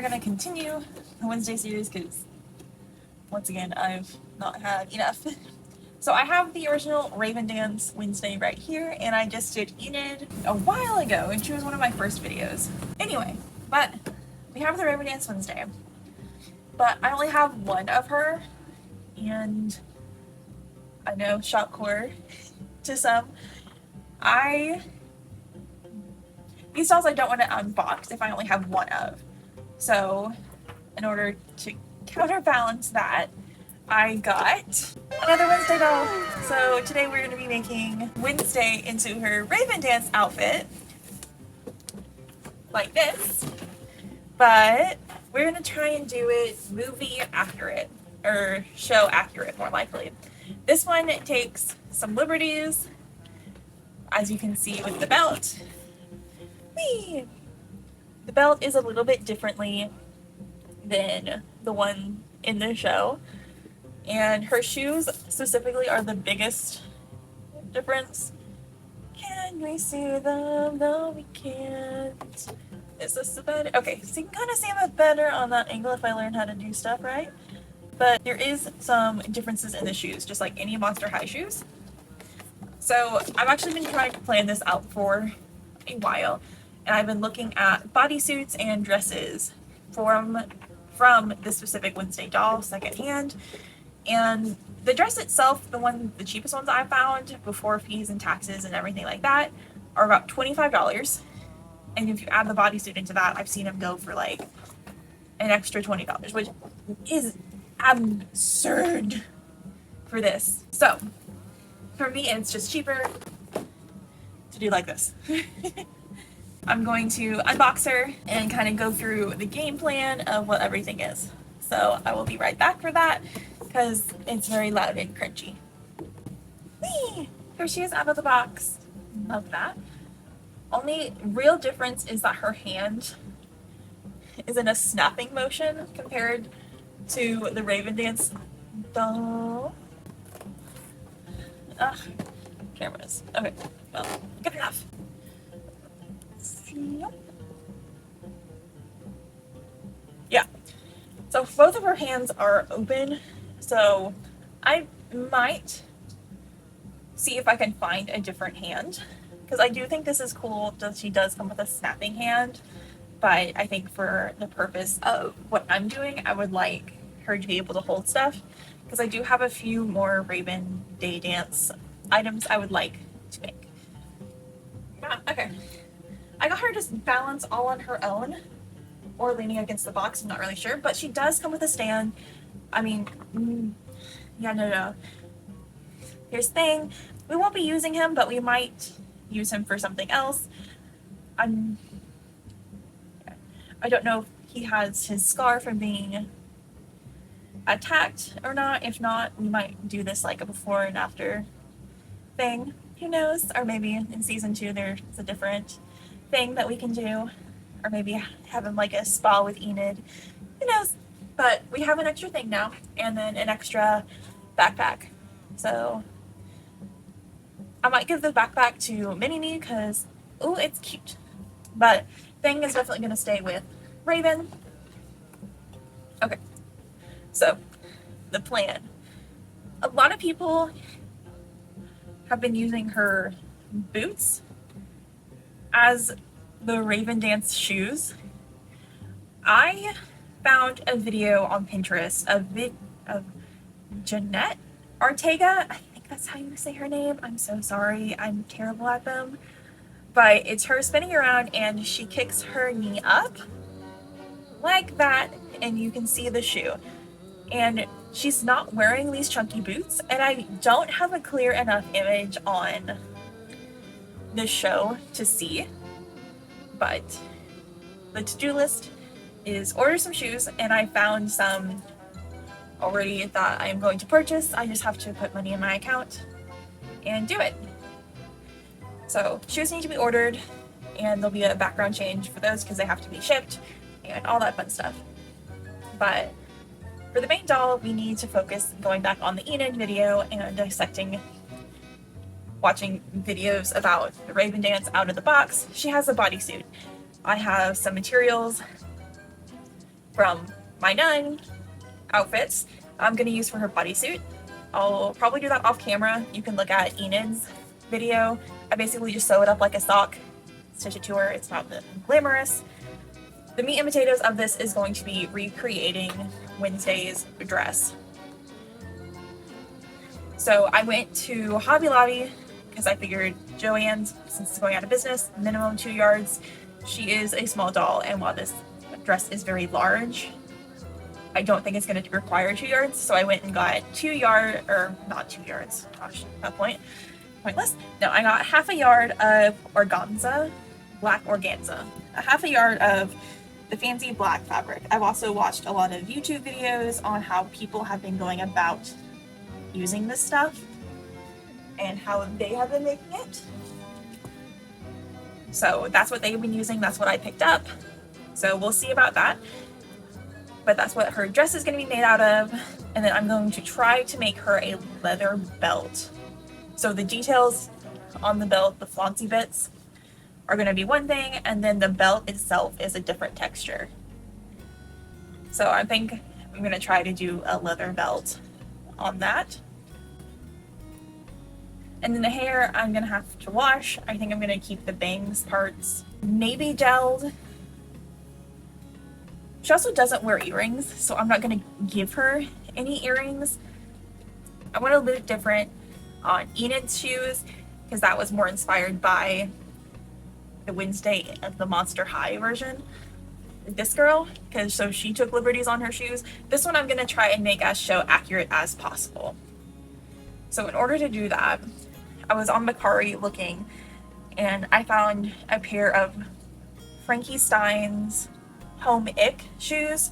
are going to continue the Wednesday series because, once again, I've not had enough. So I have the original Rave'n Dance Wednesday right here, and I just did Enid a while ago, and she was one of my first videos. Anyway, but we have the Rave'n Dance Wednesday, but I only have one of her, and I know, shock horror to some. These dolls I don't want to unbox if I only have one of. So in order to counterbalance that, I got another Wednesday doll. So today we're going to be making Wednesday into her Rave'n Dance outfit, like this, but we're going to try and do it movie accurate, or show accurate more likely. This one takes some liberties, as you can see with the belt. Whee! The belt is a little bit differently than the one in the show. And her shoes specifically are the biggest difference. Can we see them? No, we can't. Is this the better? Okay, so you can kind of see them better on that angle if I learn how to do stuff right. But there is some differences in the shoes, just like any Monster High shoes. So I've actually been trying to plan this out for a while. And I've been looking at bodysuits and dresses from this specific Wednesday doll secondhand. And the dress itself, the cheapest ones I found before fees and taxes and everything like that, are about $25. And if you add the bodysuit into that, I've seen them go for like an extra $20, which is absurd for this. So for me, it's just cheaper to do like this. I'm going to unbox her and kind of go through the game plan of what everything is. So I will be right back for that because it's very loud and crunchy. Whee! Here she is out of the box. Love that. Only real difference is that her hand is in a snapping motion compared to the Rave'n Dance doll. Ugh, cameras. Okay, well, good enough. Yeah, so both of her hands are open, so I might see if I can find a different hand, because I do think this is cool that she does come with a snapping hand, but I think for the purpose of what I'm doing, I would like her to be able to hold stuff, because I do have a few more Rave'n Day Dance items I would like to make. Okay. I got her to balance all on her own, or leaning against the box, I'm not really sure, but she does come with a stand. I mean, yeah, no. Here's the thing, we won't be using him, but we might use him for something else. I don't know if he has his scar from being attacked or not. If not, we might do this like a before and after thing. Who knows? Or maybe in season 2 there's a different thing that we can do, or maybe have him like a spa with Enid. Who knows? But we have an extra thing now, and then an extra backpack. So I might give the backpack to Mini-Me because, oh, it's cute. But thing is definitely going to stay with Raven. Okay, so the plan. A lot of people have been using her boots as the Rave'n Dance shoes. I found a video on Pinterest of Jeanette Ortega. I think that's how you say her name. I'm so sorry. I'm terrible at them. But it's her spinning around and she kicks her knee up like that, and you can see the shoe. And she's not wearing these chunky boots, and I don't have a clear enough image on the show to see, but the to-do list is order some shoes, and I found some already that I am going to purchase. I just have to put money in my account and do it. So shoes need to be ordered, and there'll be a background change for those because they have to be shipped and all that fun stuff. But for the main doll, we need to focus going back on the Enid video and dissecting, watching videos about the Rave'n Dance out of the box. She has a bodysuit. I have some materials from my done outfits I'm going to use for her bodysuit. I'll probably do that off camera. You can look at Enid's video. I basically just sew it up like a sock, stitch it to her. It's not glamorous. The meat and potatoes of this is going to be recreating Wednesday's dress. So I went to Hobby Lobby because I figured Joann's, since it's going out of business, minimum 2 yards. She is a small doll, and while this dress is very large, I don't think it's going to require 2 yards. So I went and got 2 yard, or not 2 yards, gosh, that pointless. No, I got half a yard of organza, black organza, a half a yard of the fancy black fabric. I've also watched a lot of YouTube videos on how people have been going about using this stuff and how they have been making it. So that's what they've been using. That's what I picked up. So we'll see about that. But that's what her dress is going to be made out of. And then I'm going to try to make her a leather belt. So the details on the belt, the flouncy bits, are going to be one thing, and then the belt itself is a different texture. So I think I'm going to try to do a leather belt on that. And then the hair I'm going to have to wash. I think I'm going to keep the bangs parts maybe gelled. She also doesn't wear earrings, so I'm not going to give her any earrings. I went a little bit different on Enid's shoes because that was more inspired by the Wednesday of the Monster High version. This girl, because so she took liberties on her shoes. This one I'm going to try and make as show accurate as possible. So in order to do that, I was on Macari looking, and I found a pair of Frankie Stein's Home Ick shoes.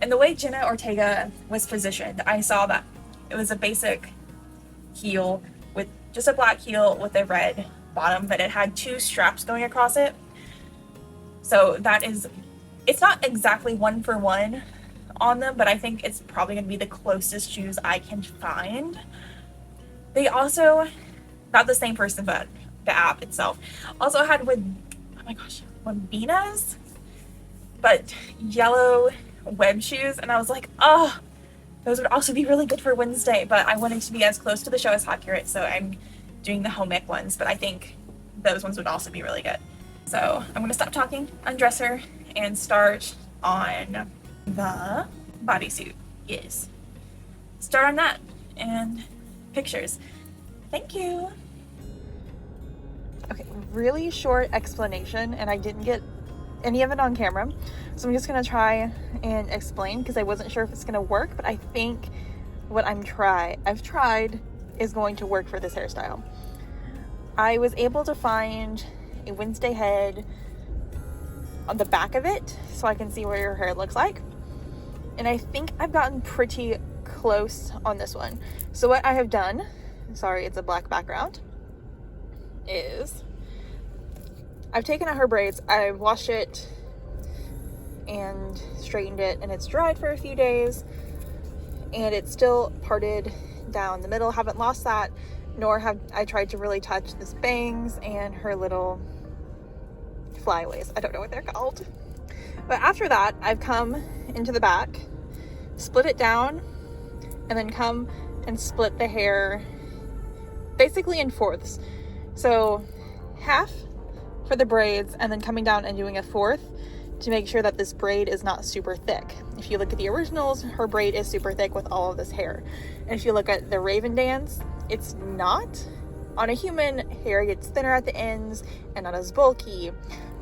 And the way Jenna Ortega was positioned, I saw that it was a basic heel with just a black heel with a red bottom, but it had 2 straps going across it. So that is, it's not exactly 1 for 1 on them, but I think it's probably going to be the closest shoes I can find. They also, not the same person, but the app itself, also had Wambinas, but yellow web shoes, and I was like, oh, those would also be really good for Wednesday, but I wanted to be as close to the show as accurate, so I'm doing the home ec ones, but I think those ones would also be really good. So I'm going to stop talking, undress her, and start on the bodysuit. Yes. Start on that, and pictures. Thank you. Okay, really short explanation, and I didn't get any of it on camera, so I'm just gonna try and explain because I wasn't sure if it's gonna work, but I think what I've tried is going to work for this hairstyle. I was able to find a Wednesday head on the back of it so I can see what your hair looks like, and I think I've gotten pretty close on this one. So what I have done, sorry it's a black background, is I've taken out her braids, I've washed it and straightened it, and it's dried for a few days, and it's still parted down the middle. Haven't lost that, nor have I tried to really touch this bangs and her little flyaways. I don't know what they're called. But after that, I've come into the back, split it down, and then come and split the hair basically in fourths. So half for the braids, and then coming down and doing a fourth to make sure that this braid is not super thick. If you look at the originals, her braid is super thick with all of this hair. And if you look at the Rave'n Dance, it's not. On a human, hair gets thinner at the ends and not as bulky,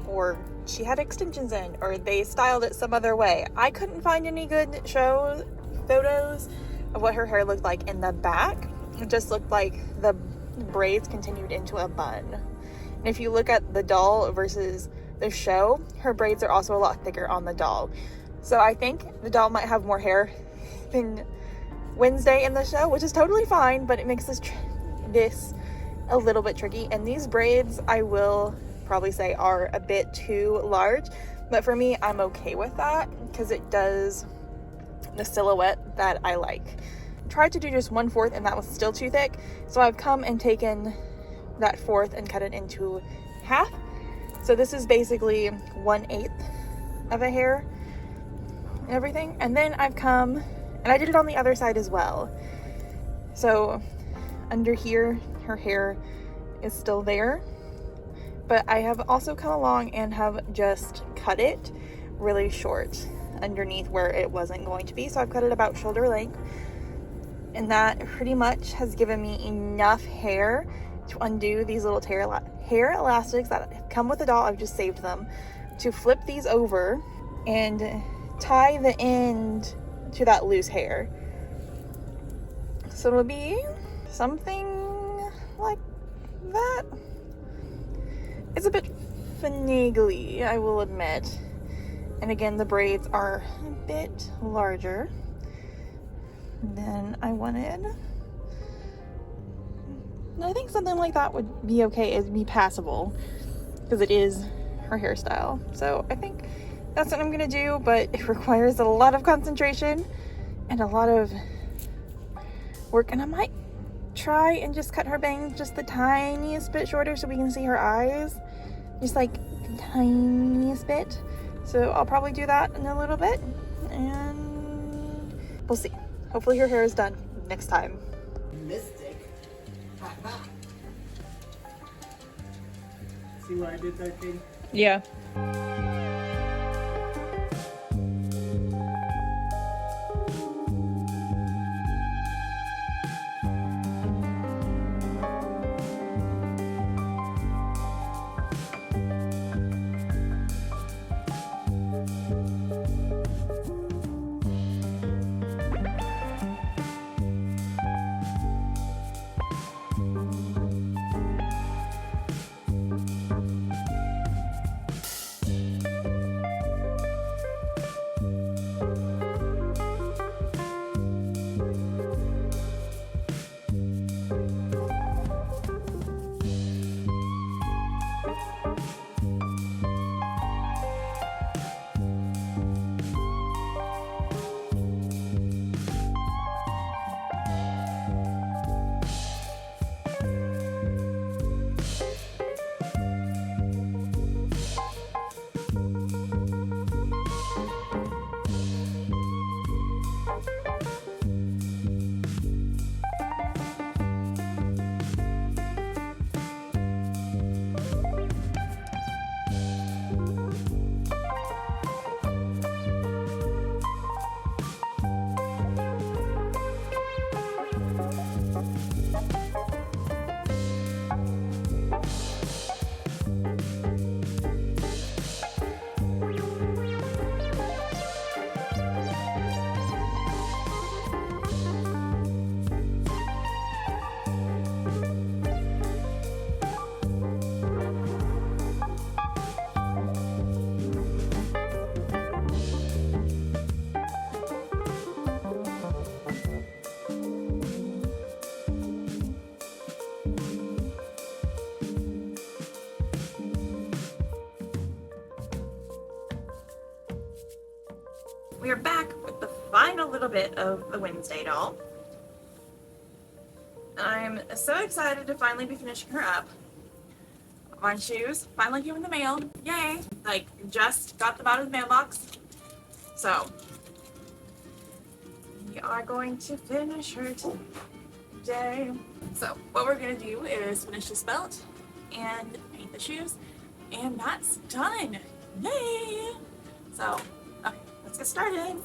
or she had extensions in, or they styled it some other way. I couldn't find any good show photos of what her hair looked like in the back. It just looked like the braids continued into a bun. And if you look at the doll versus the show, her braids are also a lot thicker on the doll. So I think the doll might have more hair than Wednesday in the show, which is totally fine, but it makes this a little bit tricky. And these braids, I will probably say, are a bit too large, but for me, I'm okay with that because it does the silhouette that I like. Tried to do just 1/4, and that was still too thick, so I've come and taken that fourth and cut it into half. So this is basically 1/8 of a hair, and everything. And then I've come, and I did it on the other side as well. So under here, her hair is still there. But I have also come along and have just cut it really short underneath where it wasn't going to be. So I've cut it about shoulder length. And that pretty much has given me enough hair to undo these little hair elastics that come with the doll. I've just saved them. To flip these over and tie the end to that loose hair. So it'll be something like that. It's a bit finagly, I will admit. And again, the braids are a bit larger than I wanted. And I think something like that would be okay, it'd be passable, because it is her hairstyle. So I think that's what I'm gonna do, but it requires a lot of concentration and a lot of work. And I might try and just cut her bangs just the tiniest bit shorter so we can see her eyes, just like the tiniest bit. So I'll probably do that in a little bit, and we'll see. Hopefully her hair is done next time. Mystic. See what I did there, Katie? Yeah. We are back with the final little bit of the Wednesday doll. I'm so excited to finally be finishing her up. My shoes finally came in the mail. Yay! Like, just got them out of the mailbox. So, we are going to finish her today. So, what we're going to do is finish this belt and paint the shoes, and that's done. Yay! So, okay, let's get started.